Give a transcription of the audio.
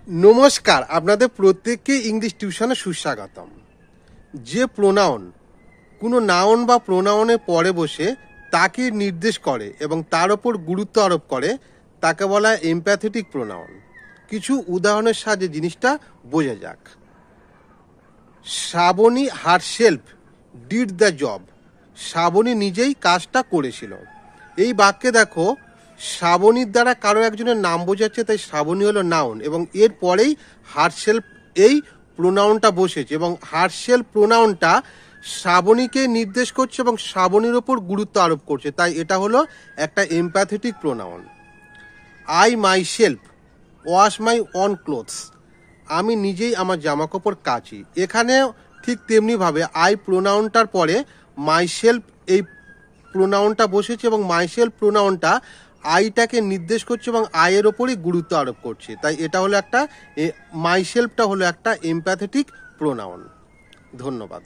নমস্কার, আপনাদের প্রত্যেককে ইংলিশ টিউশনে সুস্বাগতম। যে প্রোনাউন কোনো নাউন বা প্রোনাউনের পরে বসে তাকে নির্দেশ করে এবং তার ওপর গুরুত্ব আরোপ করে তাকে বলা হয় এমপ্যাথেটিক প্রোনাউন। কিছু উদাহরণের সাহায্যে জিনিসটা বোঝা যাক। Shrabani herself did the job. Shrabani নিজেই কাজটা করেছিল। এই বাক্যে দেখো, শ্রাবণীর দ্বারা কারো একজনের নাম বোঝাচ্ছে, তাই শ্রাবণী হলো নাউন এবং এর পরেই হারসেলফ এই প্রোনাউনটা বসেছে এবং হারসেলফ প্রোনাউনটা শ্রাবণীকে নির্দেশ করছে এবং শ্রাবণীর ওপর গুরুত্ব আরোপ করছে, তাই এটা হলো একটা empathetic pronoun. I my self wash my own clothes. আমি নিজেই আমার জামা কাপড় কাচি। এখানে ঠিক তেমনিভাবে আই প্রোনাউনটার পরে মাইসেলফ এই প্রোনাউনটা বসেছে এবং মাইসেলফ প্রোনাউনটা আইটাকে নির্দেশ করছে এবং আয়ের ওপরই গুরুত্ব আরোপ করছে, তাই এটা হলো একটা মাইসেলফটা হলো একটা এমপ্যাথেটিক প্রোনাউন। ধন্যবাদ।